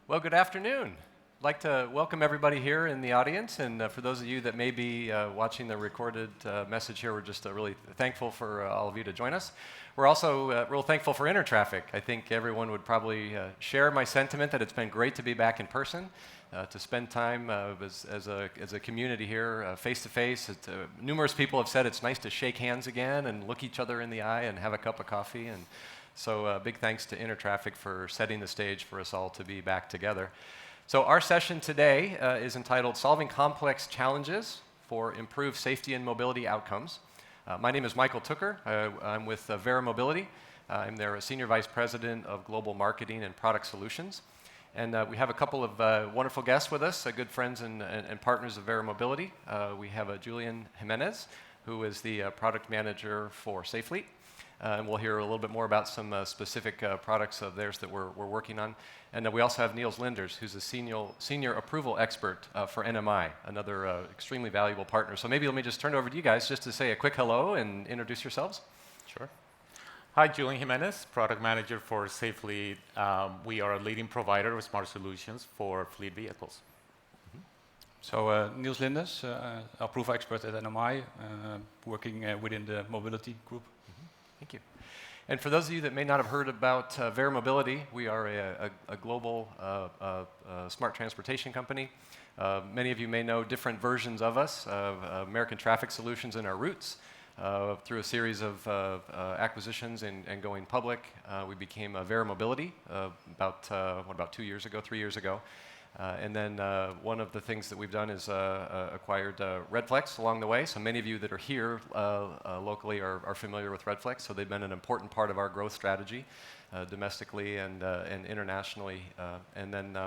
Well, good afternoon. I'd like to welcome everybody here in the audience, and for those of you that may be watching the recorded message here, we're just really thankful for all of you to join us. We're also real thankful for Intertraffic. I think everyone would probably share my sentiment that it's been great to be back in person, to spend time as a community here, face to face. Numerous people have said it's nice to shake hands again and look each other in the eye and have a cup of coffee. And so big thanks to Intertraffic for setting the stage for us all to be back together. So our session today is entitled Solving Complex Challenges for Improved Safety and Mobility Outcomes. My name is Michael Tooker. I'm with Vera Mobility. I'm their Senior Vice President of Global Marketing and Product Solutions. And we have a couple of wonderful guests with us, good friends and partners of Vera Mobility. We have Julian Jimenez, who is the Product Manager for SafeFleet. And we'll hear a little bit more about some specific products of theirs that we're working on. And we also have Niels Linders, who's a senior approval expert for NMI, another extremely valuable partner. So maybe let me just turn it over to you guys just to say a quick hello and introduce yourselves. Sure. Hi, Julian Jimenez, Product Manager for SafeFleet. We are a leading provider of smart solutions for fleet vehicles. So Niels Linders, approval expert at NMI, working within the mobility group. Thank you. And for those of you that may not have heard about Vera Mobility, we are a global smart transportation company. Many of you may know different versions of us, American Traffic Solutions and our roots. Through a series of acquisitions and going public, we became Vera Mobility about 3 years ago. And then one of the things that we've done is acquired Redflex along the way. So many of you that are here locally are familiar with Redflex. So they've been an important part of our growth strategy, domestically and internationally. And then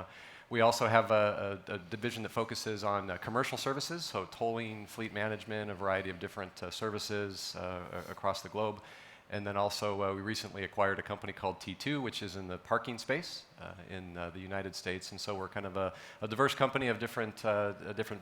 we also have a division that focuses on commercial services, so tolling, fleet management, a variety of different services across the globe. And then also we recently acquired a company called T2, which is in the parking space in the United States. And so we're kind of a diverse company of different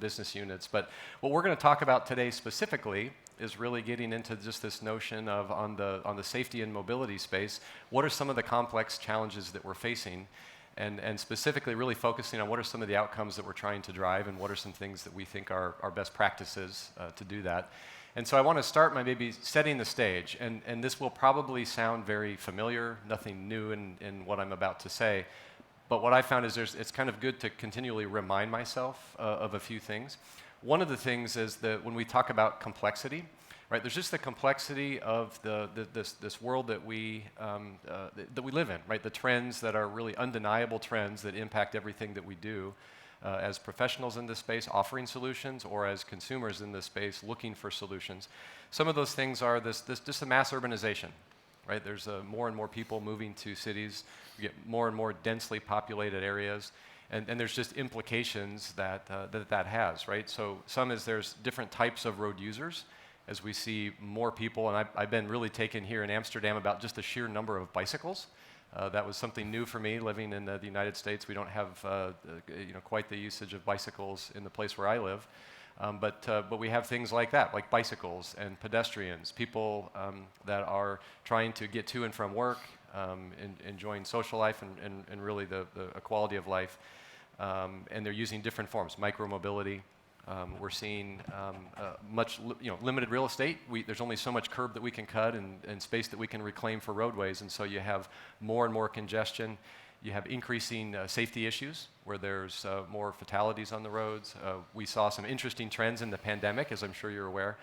business units. But what we're going to talk about today specifically is really getting into just this notion of on the safety and mobility space, what are some of the complex challenges that we're facing? And specifically really focusing on what are some of the outcomes that we're trying to drive and what are some things that we think are best practices to do that. And so I want to start by maybe setting the stage, and this will probably sound very familiar, nothing new in what I'm about to say, but what I found is it's kind of good to continually remind myself of a few things. One of the things is that when we talk about complexity, right, there's just the complexity of this world that we live in, right? The trends that are really undeniable trends that impact everything that we do. As professionals in this space offering solutions or as consumers in this space looking for solutions. Some of those things are just a mass urbanization, right? There's more and more people moving to cities. We get more and more densely populated areas. And there's just implications that has, right? So some is there's different types of road users as we see more people. And I've been really taken here in Amsterdam about just the sheer number of bicycles. That was something new for me living in the United States. We don't have quite the usage of bicycles in the place where I live, but we have things like that, like bicycles and pedestrians, people that are trying to get to and from work, enjoying social life and really the quality of life, and they're using different forms, micromobility. We're seeing limited real estate. There's only so much curb that we can cut and space that we can reclaim for roadways, and so you have more and more congestion. You have increasing safety issues where there's more fatalities on the roads. We saw some interesting trends in the pandemic, as I'm sure you're aware,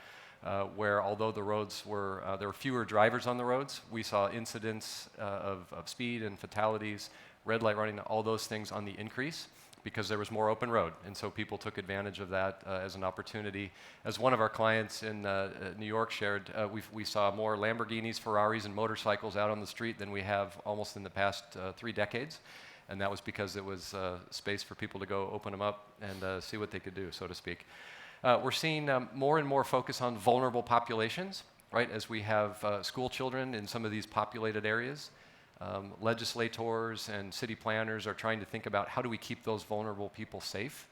where although there were fewer drivers on the roads, we saw incidents of speed and fatalities, red light running, all those things on the increase, because there was more open road. And so people took advantage of that as an opportunity. As one of our clients in New York shared, we saw more Lamborghinis, Ferraris, and motorcycles out on the street than we have almost in the past 3 decades. And that was because it was space for people to go open them up and see what they could do, so to speak. We're seeing more and more focus on vulnerable populations, right? As we have school children in some of these populated areas. Legislators and city planners are trying to think about how do we keep those vulnerable people safe.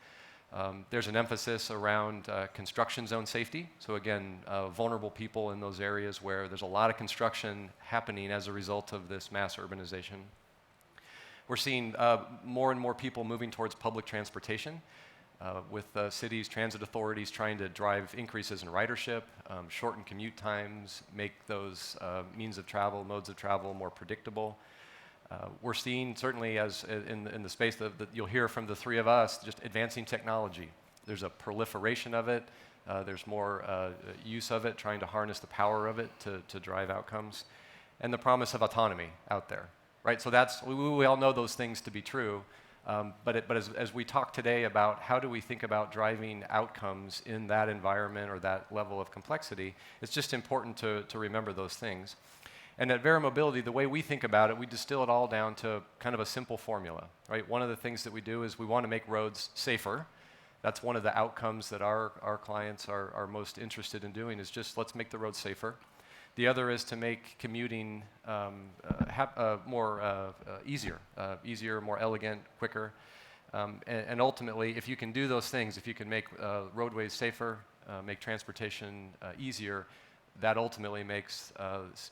There's an emphasis around construction zone safety. So again, vulnerable people in those areas where there's a lot of construction happening as a result of this mass urbanization. We're seeing more and more people moving towards public transportation, with cities, transit authorities trying to drive increases in ridership, shorten commute times, make those modes of travel more predictable. We're seeing, certainly as in the space that you'll hear from the three of us, just advancing technology. There's a proliferation of it. There's more use of it, trying to harness the power of it to drive outcomes, and the promise of autonomy out there, right? So we all know those things to be true, but as we talk today about how do we think about driving outcomes in that environment or that level of complexity, it's just important to remember those things. And at Vera Mobility, the way we think about it, we distill it all down to kind of a simple formula, right? One of the things that we do is we want to make roads safer. That's one of the outcomes that our clients are most interested in doing, is just let's make the roads safer. The other is to make commuting easier, more elegant, quicker. And ultimately, if you can do those things, if you can make roadways safer, make transportation easier, that ultimately makes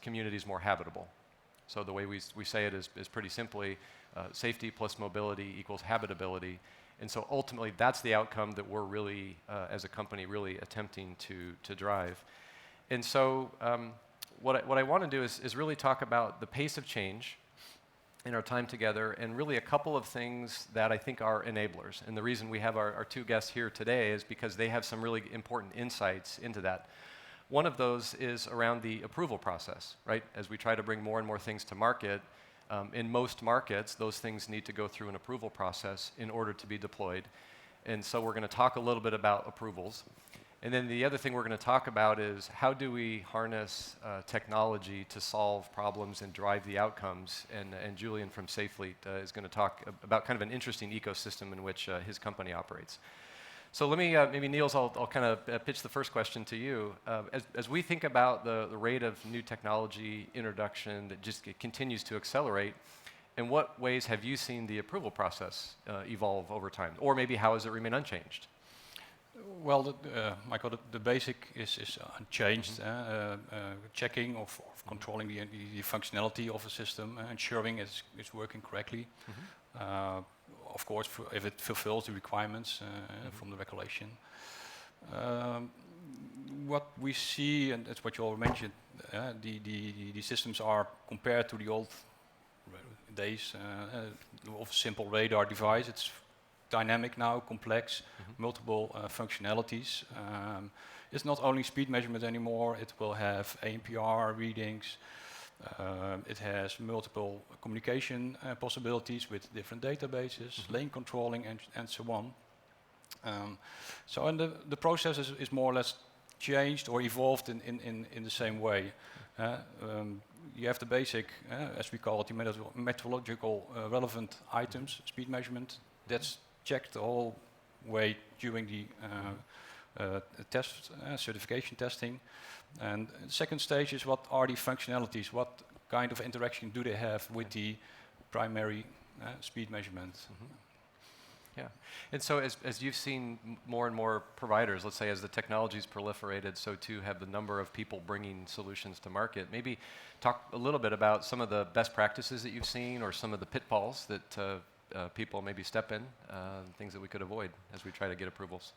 communities more habitable. So the way we say it is pretty simply, safety plus mobility equals habitability. And so ultimately, that's the outcome that we're really, as a company, really attempting to drive. And so what I want to do is really talk about the pace of change in our time together, and really a couple of things that I think are enablers. And the reason we have our two guests here today is because they have some really important insights into that. One of those is around the approval process, right? As we try to bring more and more things to market, in most markets, those things need to go through an approval process in order to be deployed. And so we're going to talk a little bit about approvals. And then the other thing we're going to talk about is how do we harness technology to solve problems and drive the outcomes. And Julian from Safely is going to talk about kind of an interesting ecosystem in which his company operates. So let me, maybe Niels, I'll kind of pitch the first question to you. As we think about the rate of new technology introduction that just continues to accelerate, in what ways have you seen the approval process evolve over time? Or maybe how has it remained unchanged? Well, Michael, the basic is unchanged. Checking of controlling the functionality of a system, ensuring it's working correctly. Of course, if it fulfills the requirements from the regulation. What we see, and that's what you all mentioned, the systems are compared to the old days of a simple radar device. It's dynamic now, complex, multiple functionalities. It's not only speed measurement anymore, it will have ANPR readings. It has multiple communication possibilities with different databases, lane controlling, and so on. So the process is more or less changed or evolved in the same way. You have the basic, as we call it, the metrological relevant items, speed measurement. That's checked the whole way during the test, certification testing. And the second stage is what are the functionalities? What kind of interaction do they have with the primary speed measurement? Yeah, and so as you've seen more and more providers, let's say as the technology's proliferated, so too have the number of people bringing solutions to market. Maybe talk a little bit about some of the best practices that you've seen, or some of the pitfalls that people maybe step in, things that we could avoid as we try to get approvals.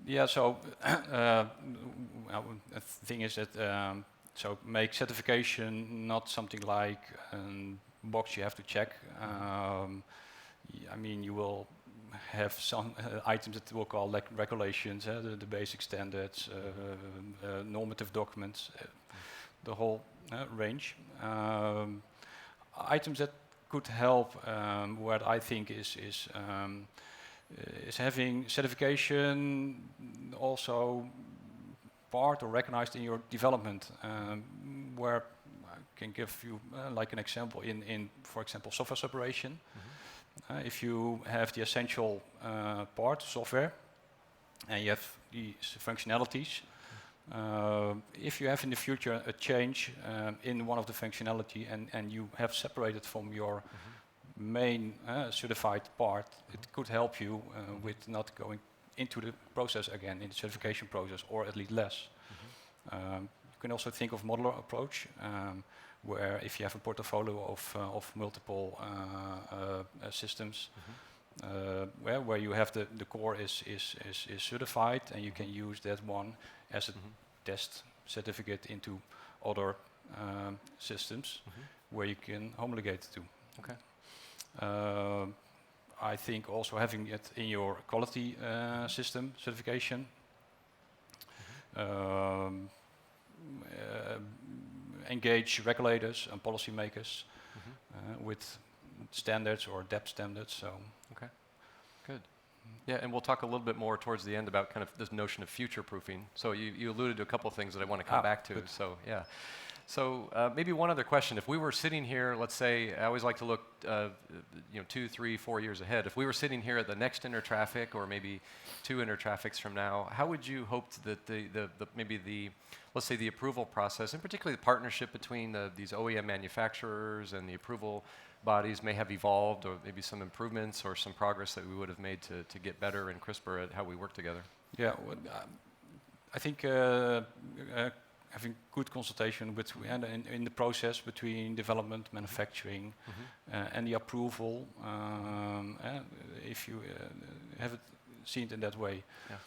Yeah, so the thing is that so make certification not something like a box you have to check. I mean, you will have some items that we'll call like regulations, the basic standards, normative documents, the whole range. Items that could help, what I think is having certification also part or recognized in your development, where I can give you like an example in for example, software separation. If you have the essential part, software, and you have these functionalities, if you have in the future a change in one of the functionality and you have separated from your main certified part, it could help you with not going into the process again, in the certification process, or at least less. You can also think of modular approach, where if you have a portfolio of multiple systems, where you have the core is certified, and you can use that one as a test certificate into other systems where you can homologate to. Okay. I think also having it in your quality system certification, engage regulators and policymakers with standards or depth standards. So. Okay. Good. Yeah, and we'll talk a little bit more towards the end about kind of this notion of future-proofing. So you alluded to a couple of things that I want to come back to. Good. So yeah. So maybe one other question. If we were sitting here, let's say, I always like to look 2, 3, 4 years ahead. If we were sitting here at the next Intertraffic or maybe 2 Intertraffics from now, how would you hope that let's say the approval process, and particularly the partnership between these OEM manufacturers and the approval bodies may have evolved, or maybe some improvements or some progress that we would have made to get better and crisper at how we work together? Yeah, well, I think having good consultation in the process between development, manufacturing, and the approval, if you have it seen in that way. Yeah.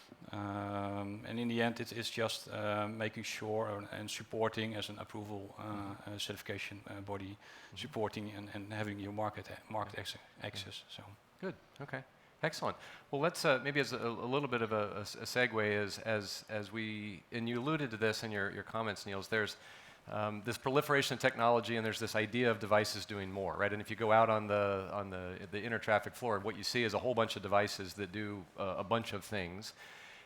And in the end, it's just making sure and supporting as an approval certification body, supporting and having your market access. So Good. Okay. Excellent. Well, let's maybe as a little bit of a segue as we, and you alluded to this in your comments, Niels. There's this proliferation of technology, and there's this idea of devices doing more, right? And if you go out on the Intertraffic floor, what you see is a whole bunch of devices that do a bunch of things.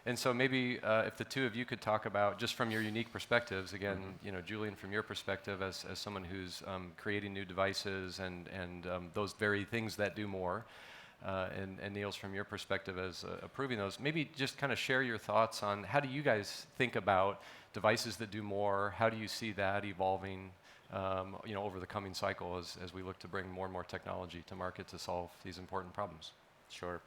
And so maybe if the two of you could talk about, just from your unique perspectives, again, Julian, from your perspective as someone who's creating new devices and those very things that do more. And Niels, from your perspective as approving those, maybe just kind of share your thoughts on how do you guys think about devices that do more? How do you see that evolving, over the coming cycle as we look to bring more and more technology to market to solve these important problems? Sure.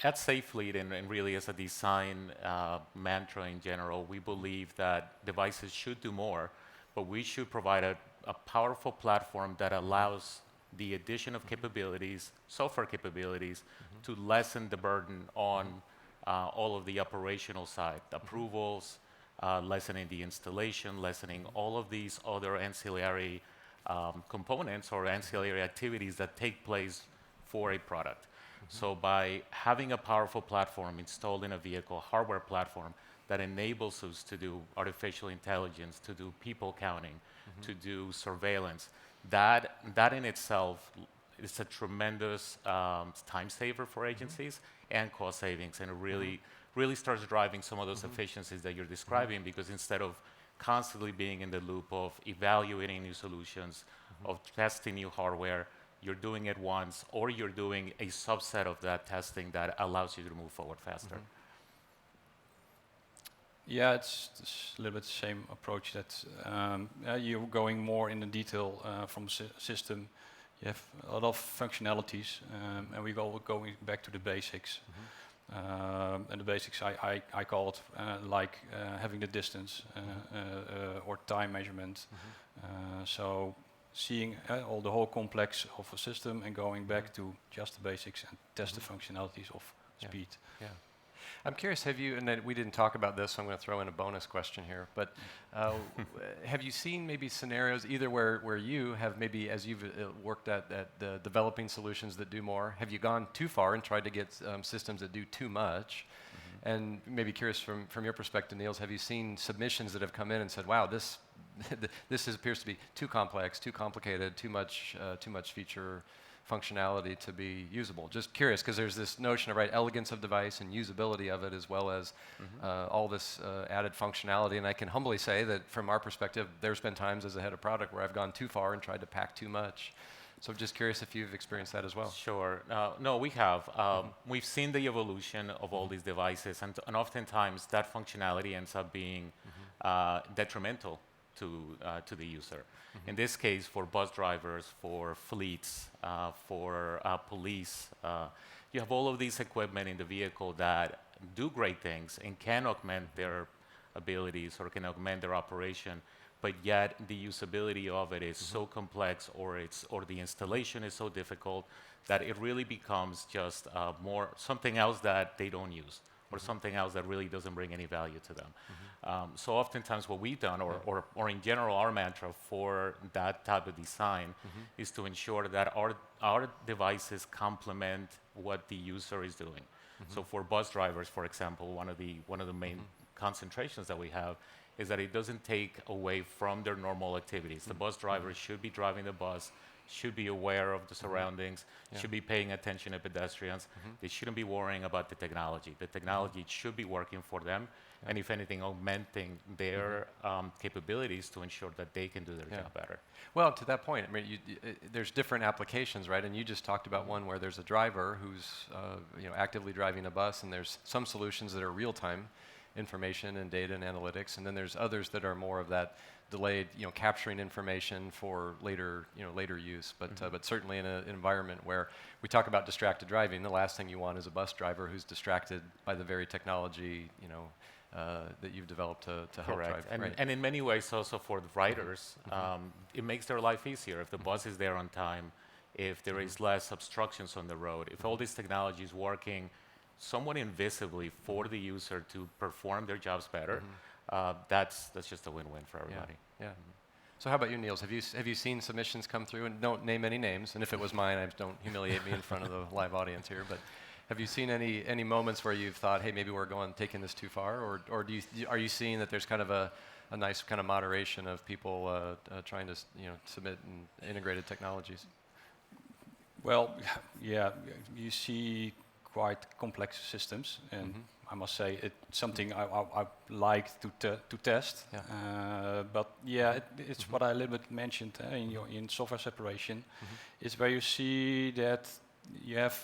At Safe Fleet, and really as a design mantra in general, we believe that devices should do more, but we should provide a powerful platform that allows the addition of capabilities, software capabilities, to lessen the burden on all of the operational side, approvals, lessening the installation, lessening all of these other ancillary components or ancillary activities that take place for a product. So by having a powerful platform installed in a vehicle, hardware platform that enables us to do artificial intelligence, to do people counting, to do surveillance, that in itself is a tremendous time saver for agencies and cost savings, and it really starts driving some of those efficiencies that you're describing, because instead of constantly being in the loop of evaluating new solutions, of testing new hardware, you're doing it once, or you're doing a subset of that testing that allows you to move forward faster. yeah, it's a little bit the same approach that you're going more in the detail from the system. You have a lot of functionalities, and we go going back to the basics. And the basics, I call it like having the distance or time measurement. So seeing all the whole complex of a system and going back to just the basics and test the functionalities of speed. Yeah. I'm curious, have you, and then we didn't talk about this, so I'm going to throw in a bonus question here, but have you seen maybe scenarios either where you have maybe, as you've worked at developing solutions that do more, have you gone too far and tried to get systems that do too much? And maybe curious from your perspective, Niels, have you seen submissions that have come in and said, wow, this appears to be too complex, too complicated, too much feature functionality to be usable? Just curious, because there's this notion of elegance of device and usability of it, as well as all this added functionality. And I can humbly say that from our perspective, there's been times as a head of product where I've gone too far and tried to pack too much. So just curious if you've experienced that as well. Sure. No, we have. We've seen the evolution of all these devices, and oftentimes that functionality ends up being detrimental to the user. In this case, for bus drivers, for fleets, for police, you have all of these equipment in the vehicle that do great things and can augment their abilities or can augment their operation, but yet the usability of it is so complex, or the installation is so difficult that it really becomes just something else that they don't use, or something else that really doesn't bring any value to them. So oftentimes what we've done, or in general our mantra for that type of design, is to ensure that our devices complement what the user is doing. So for bus drivers, for example, one of the main concentrations that we have is that it doesn't take away from their normal activities. The bus driver should be driving the bus, should be aware of the surroundings, should be paying attention to pedestrians. They shouldn't be worrying about the technology. The technology should be working for them, and if anything, augmenting their capabilities to ensure that they can do their job better. Well, to that point, I mean, there's different applications, right? And you just talked about one where there's a driver who's actively driving a bus, and there's some solutions that are real-time information and data and analytics, and then there's others that are more of that delayed, capturing information for later use. But certainly in an environment where we talk about distracted driving, the last thing you want is a bus driver who's distracted by the very technology, that you've developed to help drive. And in many ways also for the riders, it makes their life easier if the bus is there on time, if there is less obstructions on the road, if all this technology is working somewhat invisibly for the user to perform their jobs better. That's just a win-win for everybody. Yeah. So how about you, Niels? Have you seen submissions come through? And don't name any names. And if it was mine, don't humiliate me in front of the live audience here. But have you seen any moments where you've thought, hey, maybe we're taking this too far, or are you seeing that there's kind of a nice kind of moderation of people trying to submit integrated technologies? Well, yeah, you see quite complex systems, and I must say it's something I like to test. But yeah, it's what I a little bit mentioned in software separation. It's where you see that you have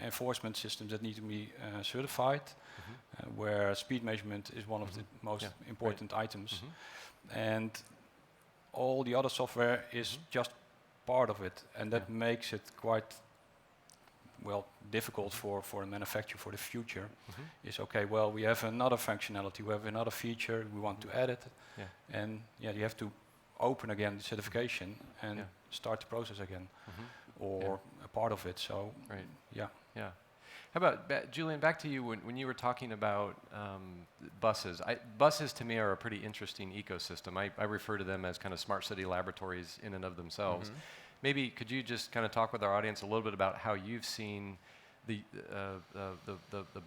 enforcement systems that need to be certified, where speed measurement is one of the most important items, and all the other software is just part of it, and that makes it quite difficult for a manufacturer for the future. Is okay, well, we have another functionality, we have another feature, we want to add it, and you have to open again the certification and start the process again, or a part of it. So yeah. How about Julian? Back to you when you were talking about buses. Buses to me are a pretty interesting ecosystem. I refer to them as kind of smart city laboratories in and of themselves. Maybe could you just kind of talk with our audience a little bit about how you've seen the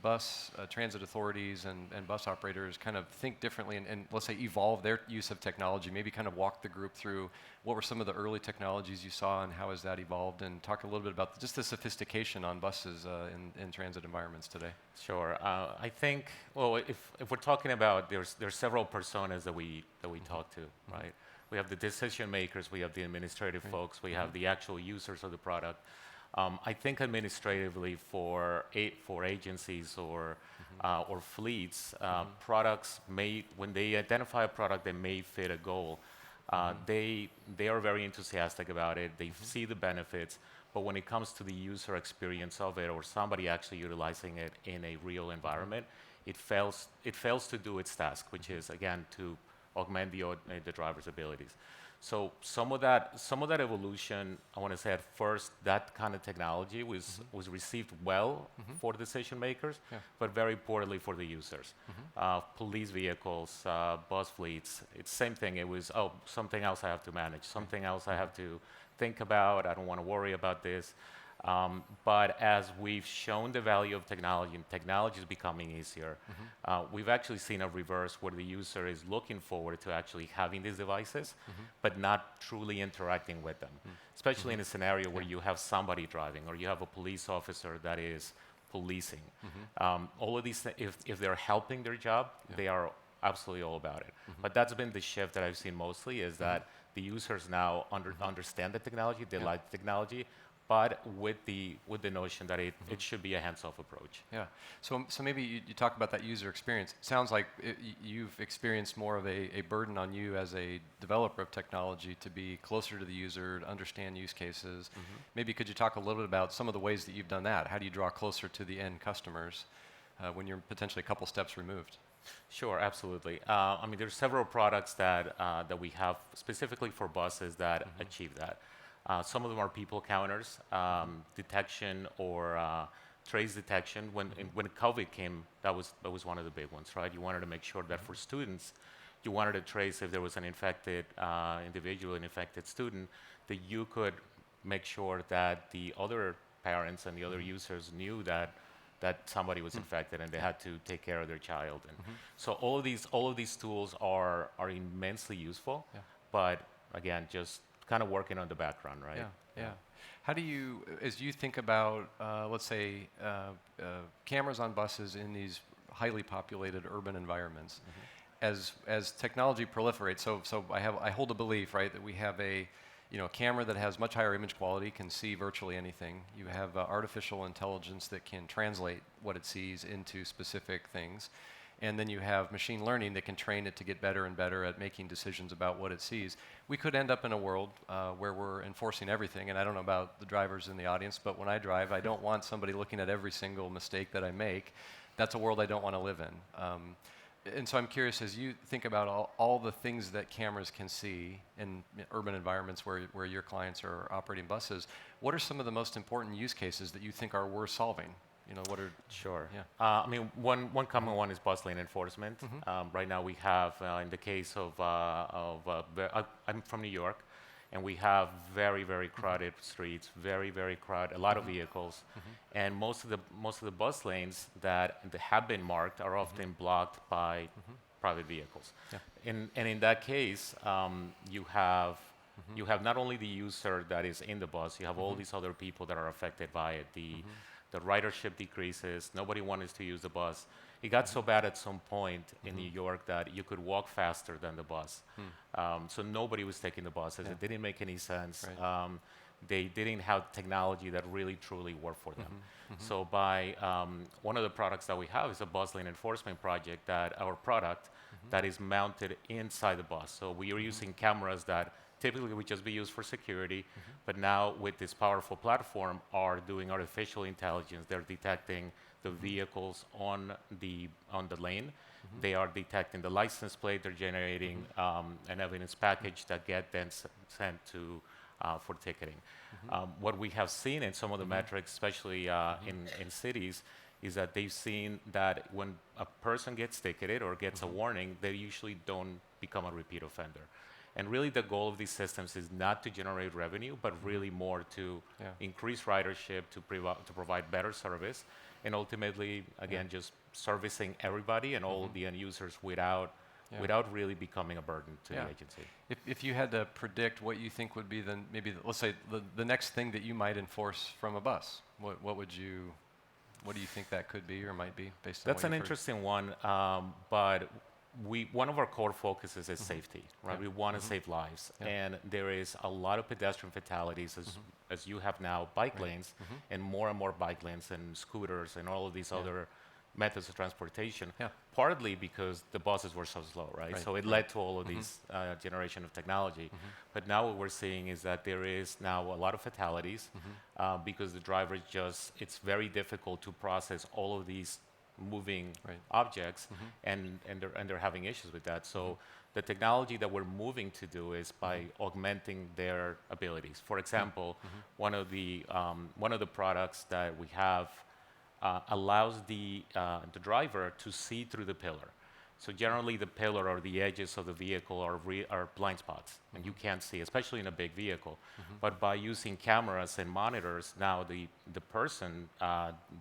bus transit authorities and bus operators kind of think differently and let's say evolve their use of technology, maybe kind of walk the group through what were some of the early technologies you saw and how has that evolved, and talk a little bit about just the sophistication on buses in transit environments today. Sure. I think, well, if we're talking about, there's several personas that we talk to, right? We have the decision makers, we have the administrative folks, we have the actual users of the product. I think administratively for agencies or fleets, products when they identify a product that may fit a goal, they are very enthusiastic about it. They see the benefits, but when it comes to the user experience of it or somebody actually utilizing it in a real environment, it fails to do its task, which is again to augment the driver's abilities. So some of that evolution, I want to say at first, that kind of technology was received well for decision makers, but very poorly for the users. Police vehicles, bus fleets, it's the same thing. It was, something else I have to manage, something else I have to think about. I don't want to worry about this. But as we've shown the value of technology, and technology is becoming easier, we've actually seen a reverse where the user is looking forward to actually having these devices, but not truly interacting with them, especially in a scenario where you have somebody driving or you have a police officer that is policing. All of these, if they're helping their job, they are absolutely all about it. But that's been the shift that I've seen mostly, is that the users now understand the technology, they like the technology, but with the notion that it should be a hands-off approach. Yeah. So maybe you talk about that user experience. It sounds like you've experienced more of a burden on you as a developer of technology to be closer to the user, to understand use cases. Maybe could you talk a little bit about some of the ways that you've done that? How do you draw closer to the end customers when you're potentially a couple steps removed? Sure, absolutely. I mean, there's several products that we have specifically for buses that achieve that. Some of them are people counters, detection or trace detection. When COVID came, that was one of the big ones, right? You wanted to make sure that for students, you wanted to trace if there was an infected individual, an infected student, that you could make sure that the other parents and the other users knew that somebody was infected and they had to take care of their child. And so all of these tools are immensely useful, but again, just kind of working on the background, right? Yeah. How do you, as you think about, let's say, cameras on buses in these highly populated urban environments, as technology proliferates, so I hold a belief, right, that we have a camera that has much higher image quality, can see virtually anything. You have artificial intelligence that can translate what it sees into specific things. And then you have machine learning that can train it to get better and better at making decisions about what it sees. We could end up in a world where we're enforcing everything, and I don't know about the drivers in the audience, but when I drive, I don't want somebody looking at every single mistake that I make. That's a world I don't want to live in. And so I'm curious, as you think about all the things that cameras can see in urban environments where your clients are operating buses, what are some of the most important use cases that you think are worth solving? What are... Sure. Yeah. I mean, one common one is bus lane enforcement. Right now we have, in the case of I'm from New York, and we have very, very crowded streets, very, very crowded, a lot of vehicles, and most of the bus lanes that have been marked are often blocked by private vehicles. Yeah. And in that case, you have not only the user that is in the bus, you have all these other people that are affected by it. The ridership decreases. Nobody wanted to use the bus. It got so bad at some point in New York that you could walk faster than the bus. So nobody was taking the buses. It didn't make any sense. Right. They didn't have technology that really truly worked for them. So by one of the products that we have is a bus lane enforcement project that is mounted inside the bus. So we are using cameras that typically would just be used for security, but now with this powerful platform are doing artificial intelligence. They're detecting the vehicles on the lane. They are detecting the license plate. They're generating an evidence package that get then sent to for ticketing. What we have seen in some of the metrics, especially in cities, is that they've seen that when a person gets ticketed or gets a warning, they usually don't become a repeat offender. And really the goal of these systems is not to generate revenue, but really more to increase ridership, to provide better service, and ultimately, again, just servicing everybody and all the end users without really becoming a burden to the agency. If you had to predict what you think would be let's say the next thing that you might enforce from a bus, what do you think that could be or might be based on That's an interesting one, but one of our core focuses is safety, right? We want to save lives, and there is a lot of pedestrian fatalities as you have now bike lanes, and more bike lanes and scooters and all of these other methods of transportation. Partly because the buses were so slow, right? So it led to all of these generation of technology. But now what we're seeing is that there is now a lot of fatalities because the drivers it's very difficult to process all of these moving objects, and they're having issues with that. So the technology that we're moving to do is by augmenting their abilities. For example, one of the products that we have allows the driver to see through the pillar. So generally, the pillar or the edges of the vehicle are blind spots, and you can't see, especially in a big vehicle. But by using cameras and monitors, now the person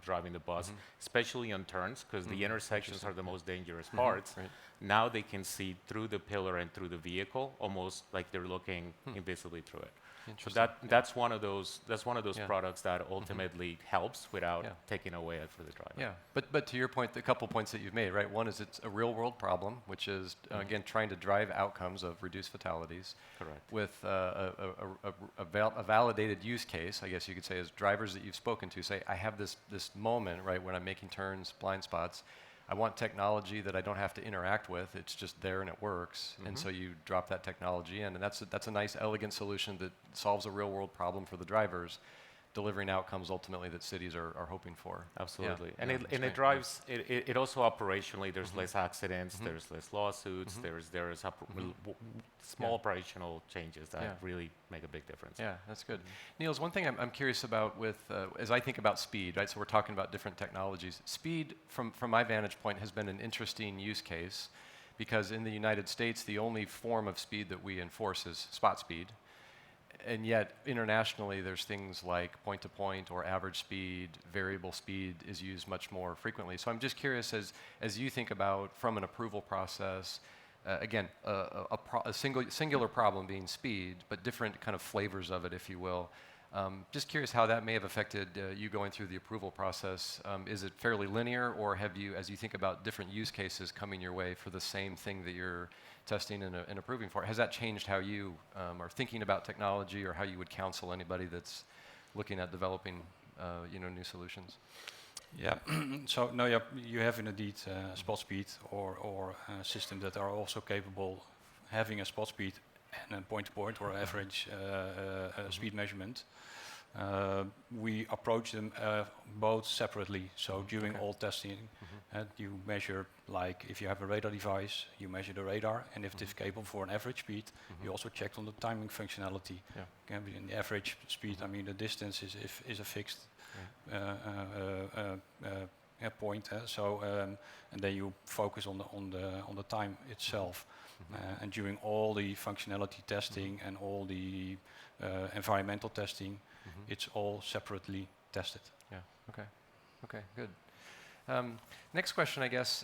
driving the bus, especially on turns, because the intersections are the most dangerous parts, now they can see through the pillar and through the vehicle, almost like they're looking invisibly through it. So that's one of those products that ultimately helps without taking away it for the driver. Yeah, but to your point, the couple points that you've made, right? One is it's a real world problem, which is again trying to drive outcomes of reduced fatalities. Correct. With a validated use case, I guess you could say, as drivers that you've spoken to say, I have this moment, right, when I'm making turns, blind spots. I want technology that I don't have to interact with. It's just there and it works. And so you drop that technology in, and that's a nice, elegant solution that solves a real-world problem for the drivers. delivering outcomes ultimately that cities are hoping for. Absolutely. Yeah, And yeah, it that's and great. it drives it also operationally. There's less accidents. Mhm. There's less lawsuits. There's small Yeah. operational changes that Yeah. really make a big difference. Yeah, that's good. Niels, one thing I'm curious about with, as I think about speed, right? So we're talking about different technologies. Speed, from my vantage point, has been an interesting use case because in the United States, the only form of speed that we enforce is spot speed. And yet, internationally, there's things like point-to-point or average speed, variable speed is used much more frequently. So I'm just curious, as you think about from an approval process, again, a singular problem being speed, but different kind of flavors of it, if you will. Just curious how that may have affected you going through the approval process. Is it fairly linear, or have you, as you think about different use cases coming your way for the same thing that you're testing and approving for, has that changed how you are thinking about technology, or how you would counsel anybody that's looking at developing new solutions? Yeah. So no, yeah, you have indeed spot speed or systems that are also capable having a spot speed and a point-to-point or average speed measurement. We approach them both separately. So during all testing, you measure, like if you have a radar device, you measure the radar, and if it is capable for an average speed, you also check on the timing functionality. Yeah. Can be in the average speed. I mean, the distance is a fixed point. So and then you focus on the time itself. And during all the functionality testing and all the environmental testing, it's all separately tested. Yeah. Okay. Okay. Good. Next question, I guess,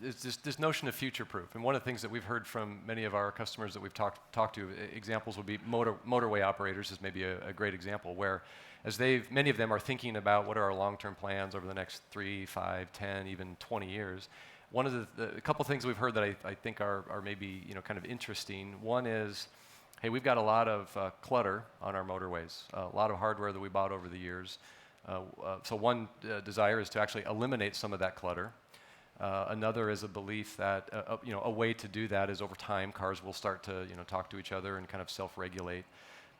is this notion of future-proof. And one of the things that we've heard from many of our customers that we've talked to, examples would be motorway operators is maybe a great example, where as many of them are thinking about what are our long-term plans over the next 3, 5, 10, even 20 years. One of a couple things we've heard that I think are maybe kind of interesting. One is, hey, we've got a lot of clutter on our motorways, a lot of hardware that we bought over the years. So one desire is to actually eliminate some of that clutter. Another is a belief that a way to do that is over time cars will start to talk to each other and kind of self-regulate.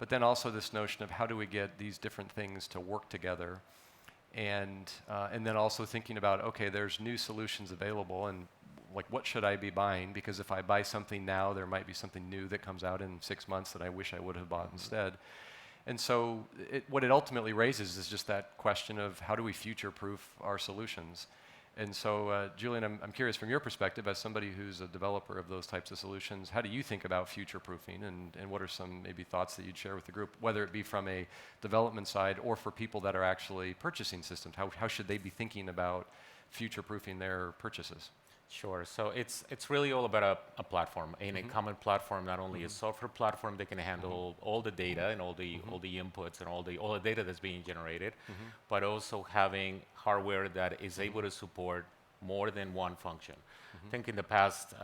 But then also this notion of how do we get these different things to work together, and then also thinking about, okay, there's new solutions available, and like what should I be buying? Because if I buy something now, there might be something new that comes out in 6 months that I wish I would have bought instead. And so what it ultimately raises is just that question of how do we future-proof our solutions? And so, Julian, I'm curious from your perspective as somebody who's a developer of those types of solutions, how do you think about future-proofing, and what are some maybe thoughts that you'd share with the group, whether it be from a development side or for people that are actually purchasing systems? How should they be thinking about future-proofing their purchases? Sure. So it's really all about a platform, a common platform, not only a software platform that can handle all the data and all the inputs and all the data that's being generated, but also having hardware that is able to support more than one function. I think in the past,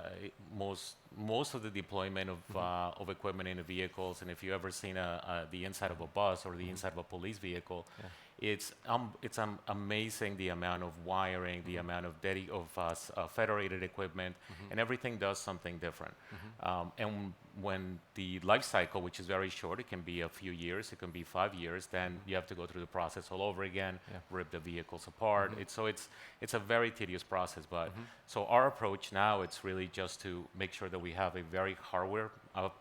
most of the deployment of equipment in the vehicles, and if you ever seen the inside of a bus or the inside of a police vehicle, it's amazing the amount of wiring, the amount of federated equipment, and everything does something different. And when the life cycle, which is very short, it can be a few years, it can be 5 years, then you have to go through the process all over again, rip the vehicles apart. It's a very tedious process. But so our approach now, it's really just to make sure that we have a very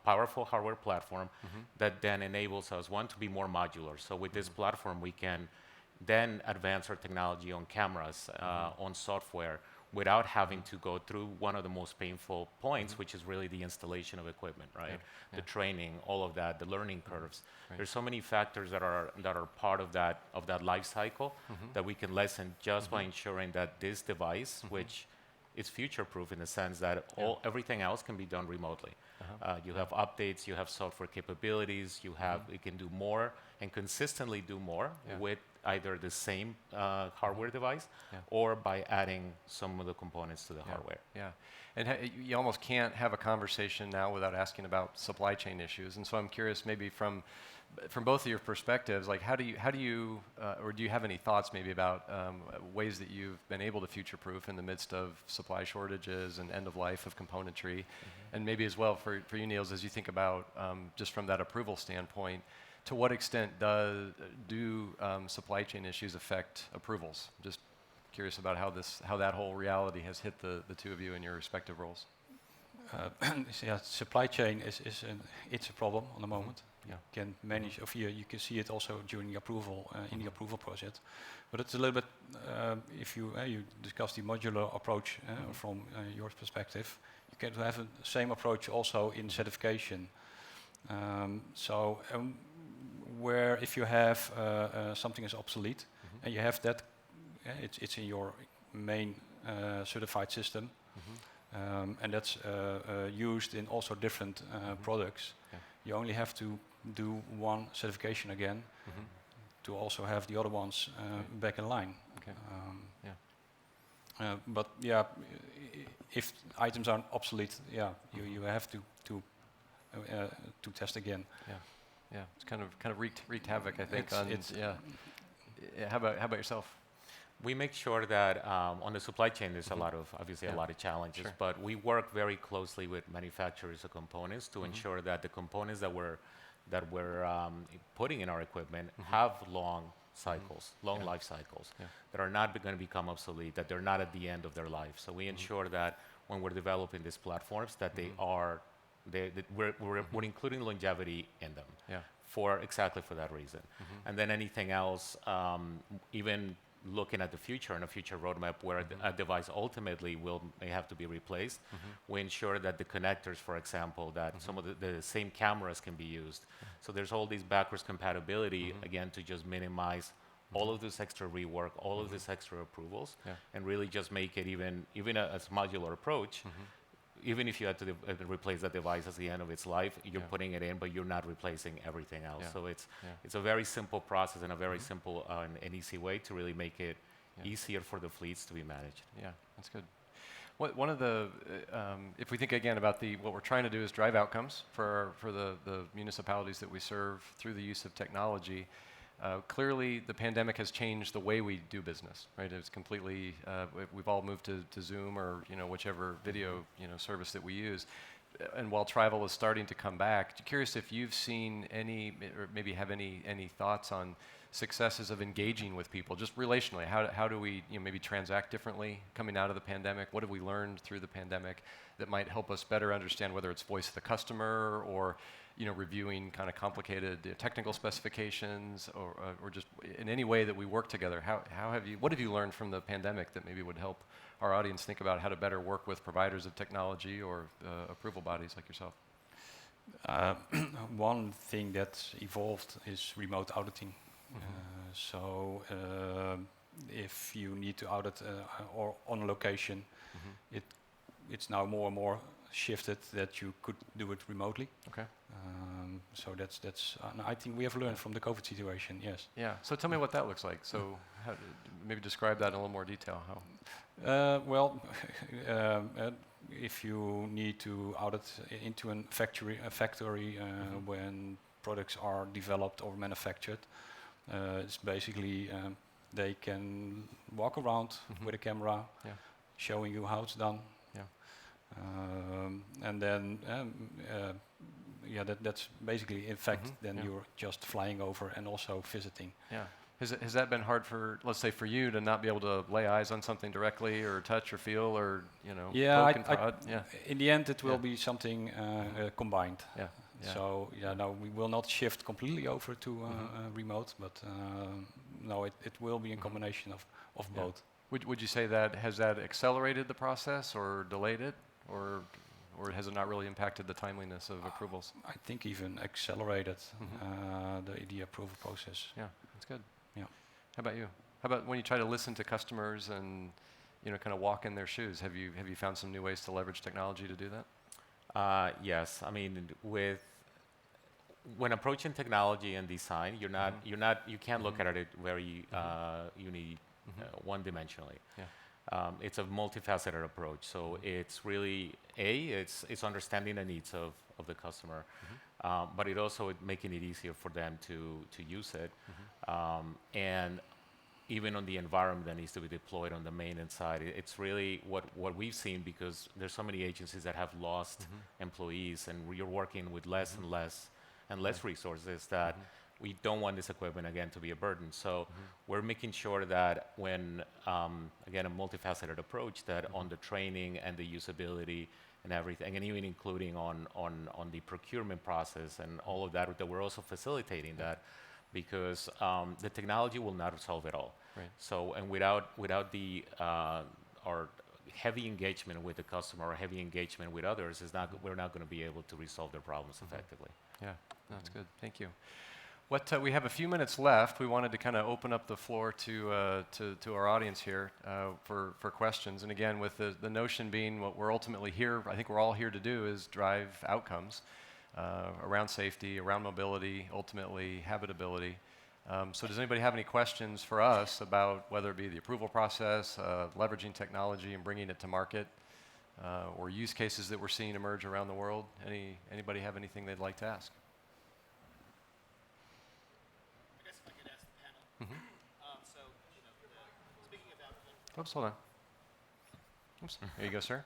powerful hardware platform that then enables us, one, to be more modular. So with this platform, we can then advance our technology on cameras, on software, without having to go through one of the most painful points, which is really the installation of equipment, right? The training, all of that, the learning curves. There's so many factors that are part of that life cycle that we can lessen just by ensuring that this device, which is future-proof in the sense that everything else can be done remotely. You have updates, you have software capabilities, it can do more and consistently do more with either the same hardware device or by adding some of the components to the hardware. Yeah, and you almost can't have a conversation now without asking about supply chain issues. And so I'm curious, maybe from both of your perspectives, like how do you or do you have any thoughts maybe about ways that you've been able to future-proof in the midst of supply shortages and end of life of componentry, and maybe as well for you, Niels, as you think about just from that approval standpoint, to what extent do supply chain issues affect approvals? Just curious about how that whole reality has hit the two of you in your respective roles. Yeah, supply chain it's a problem on the moment. Yeah. You can manage of you can see it also during the approval in the approval process, but it's a little bit if you discuss the modular approach from your perspective, you can have the same approach also in certification. Where if you have something is obsolete and you have that, it's in your main certified system. And that's used in also different products. Yeah. You only have to do one certification again to also have the other ones back in line. Okay. But yeah, if items are obsolete, you have to test again. Yeah, it's kind of wreaked havoc, I think. Yeah. How about yourself? We make sure that on the supply chain there's a lot of a lot of challenges, Sure. but we work very closely with manufacturers of components to ensure that the components that we're putting in our equipment have long cycles, long life cycles, that are not going to become obsolete, that they're not at the end of their life. So we ensure that when we're developing these platforms, that we're including longevity in them. Yeah. For that reason. And then anything else, even looking at the future and a future roadmap where a device ultimately may have to be replaced, we ensure that the connectors, for example, that some of the same cameras can be used. So there's all these backwards compatibility, again, to just minimize all of this extra rework, all of these extra approvals, and really just make it even a modular approach. Even if you had to replace that device at the end of its life, you're putting it in, but you're not replacing everything else. So it's a very simple process and a very simple and easy way to really make it easier for the fleets to be managed. Yeah, that's good. One of the, if we think again about what we're trying to do is drive outcomes for the municipalities that we serve through the use of technology. Clearly, the pandemic has changed the way we do business, right? It's completely, we've all moved to Zoom or whichever video service that we use. And while travel is starting to come back, curious if you've seen any, or maybe have any thoughts on successes of engaging with people, just relationally. How do we maybe transact differently coming out of the pandemic? What have we learned through the pandemic that might help us better understand whether it's voice of the customer or reviewing kind of complicated technical specifications or just in any way that we work together? What have you learned from the pandemic that maybe would help our audience think about how to better work with providers of technology or approval bodies like yourself? One thing that's evolved is remote auditing. If you need to audit or on location, it's now more and more shifted that you could do it remotely. Okay. So that's I think we have learned from the COVID situation. Yes. Yeah. So tell me what that looks like. So maybe describe that in a little more detail. How? If you need to audit into a factory when products are developed or manufactured, it's basically they can walk around with a camera, showing you how it's done. And then, that's basically, in fact, then you're just flying over and also visiting. Yeah. Has that been hard for, let's say, for you to not be able to lay eyes on something directly or touch or feel or, poke and prod? In the end, it will be something combined. Yeah. So, no, we will not shift completely over to remote, but no, it will be a combination of both. Would you say that has that accelerated the process or delayed it? Or has it not really impacted the timeliness of approvals? I think even accelerated the approval process. Yeah, that's good. Yeah. How about you? How about when you try to listen to customers and kind of walk in their shoes? Have you found some new ways to leverage technology to do that? Yes. I mean, when approaching technology and design, you can't look at it very one-dimensionally. Yeah. It's a multifaceted approach. So it's really it's understanding the needs of the customer, but it also making it easier for them to use it, and even on the environment that needs to be deployed on the maintenance side. It's really what we've seen, because there's so many agencies that have lost employees, and you're working with less and less resources, that we don't want this equipment again to be a burden. So we're making sure that when, again, a multifaceted approach, that on the training and the usability and everything, and even including on the procurement process and all of that we're also facilitating that, because the technology will not solve it all. Right. So, and without the our heavy engagement with the customer or heavy engagement with others, we're not going to be able to resolve their problems effectively. Yeah, that's good. Thank you. We have a few minutes left. We wanted to kind of open up the floor to our audience here for questions. And again, with the notion being what we're ultimately here, I think we're all here to do is drive outcomes around safety, around mobility, ultimately habitability. So does anybody have any questions for us about whether it be the approval process, leveraging technology and bringing it to market, or use cases that we're seeing emerge around the world? Anybody have anything they'd like to ask? I guess if I could ask the panel. So, speaking of outcome. Oops, hold on. Oops. There you go, sir.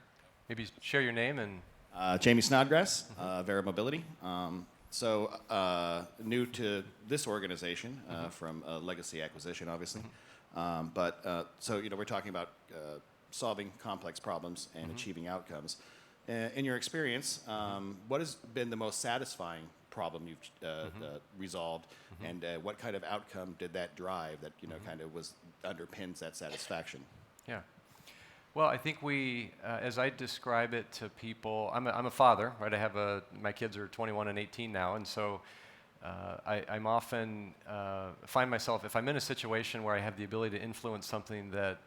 Maybe share your name and... Jamie Snodgrass, Vera Mobility. New to this organization from Legacy Acquisition, obviously. We're talking about solving complex problems and achieving outcomes. In your experience, what has been the most satisfying problem you've resolved, and what kind of outcome did that drive that kind of underpins that satisfaction? Yeah. Well, I think as I describe it to people, I'm a father, right? My kids are 21 and 18 now, and so I'm often find myself, if I'm in a situation where I have the ability to influence something that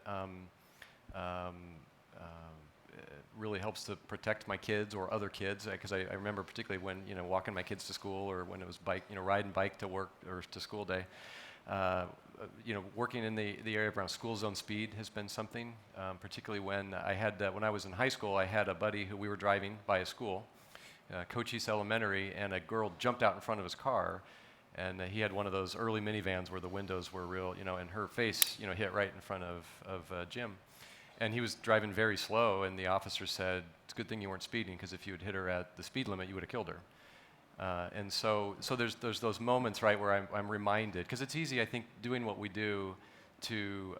really helps to protect my kids or other kids, because I remember particularly when walking my kids to school, or when it was riding bike to work or to school day. Working in the area around school zone speed has been something, particularly when when I was in high school, I had a buddy who we were driving by a school, Cochise Elementary, and a girl jumped out in front of his car, and he had one of those early minivans where the windows were real, and her face, hit right in front of Jim. And he was driving very slow, and the officer said, "It's a good thing you weren't speeding, because if you had hit her at the speed limit, you would have killed her." And so there's those moments, right, where I'm reminded, because it's easy, I think, doing what we do to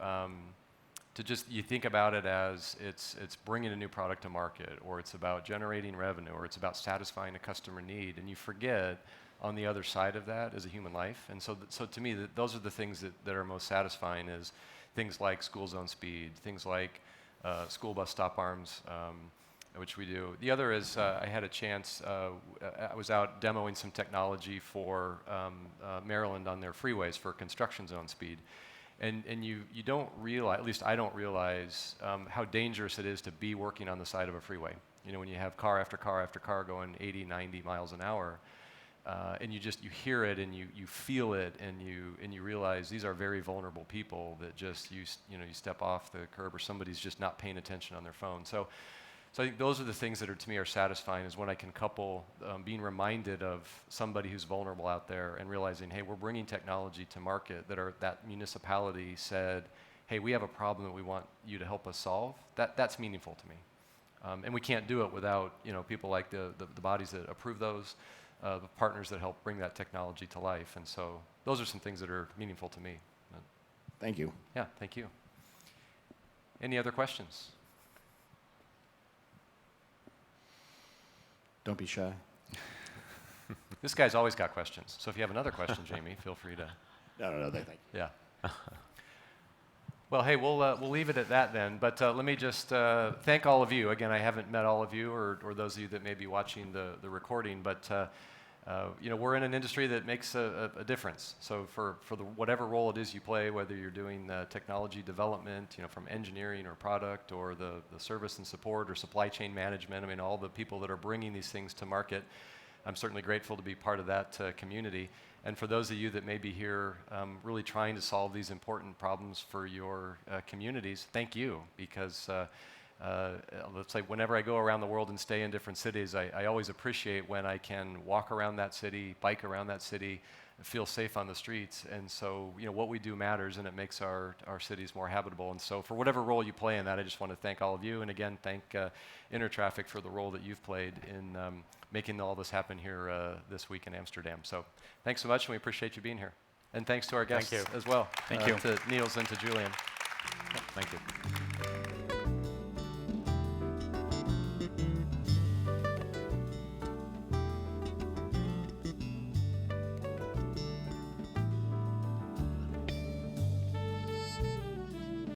just, you think about it as it's bringing a new product to market, or it's about generating revenue, or it's about satisfying a customer need, and you forget on the other side of that is a human life. And so to me, those are the things that are most satisfying, is things like school zone speed, things like school bus stop arms, which we do. The other is I had a chance, I was out demoing some technology for Maryland on their freeways for construction zone speed. And you don't realize, at least I don't realize, how dangerous it is to be working on the side of a freeway. When you have car after car after car going 80, 90 miles an hour, and you hear it and you feel it, and you realize these are very vulnerable people that just, you step off the curb, or somebody's just not paying attention on their phone. So I think those are the things that to me are satisfying, is when I can couple being reminded of somebody who's vulnerable out there, and realizing, hey, we're bringing technology to market that municipality said, hey, we have a problem that we want you to help us solve. That's meaningful to me. And we can't do it without people like the bodies that approve those, the partners that help bring that technology to life. And so those are some things that are meaningful to me. Thank you. Yeah, thank you. Any other questions? Don't be shy. This guy's always got questions. So if you have another question, Jamie, feel free to. No, thank you. Yeah. Well, hey, we'll leave it at that then. But let me just thank all of you. Again, I haven't met all of you, or those of you that may be watching the recording, but we're in an industry that makes a difference. So for whatever role it is you play, whether you're doing technology development, from engineering or product, or the service and support or supply chain management, all the people that are bringing these things to market, I'm certainly grateful to be part of that community. And for those of you that may be here really trying to solve these important problems for your communities, thank you, because let's say whenever I go around the world and stay in different cities, I always appreciate when I can walk around that city, bike around that city, feel safe on the streets. And so, what we do matters, and it makes our cities more habitable. And so for whatever role you play in that, I just want to thank all of you, and again, thank Intertraffic for the role that you've played in making all this happen here this week in Amsterdam. So thanks so much, and we appreciate you being here. And thanks to our guests Thank you. as well. Thank you. To Niels and to Julian. Thank you.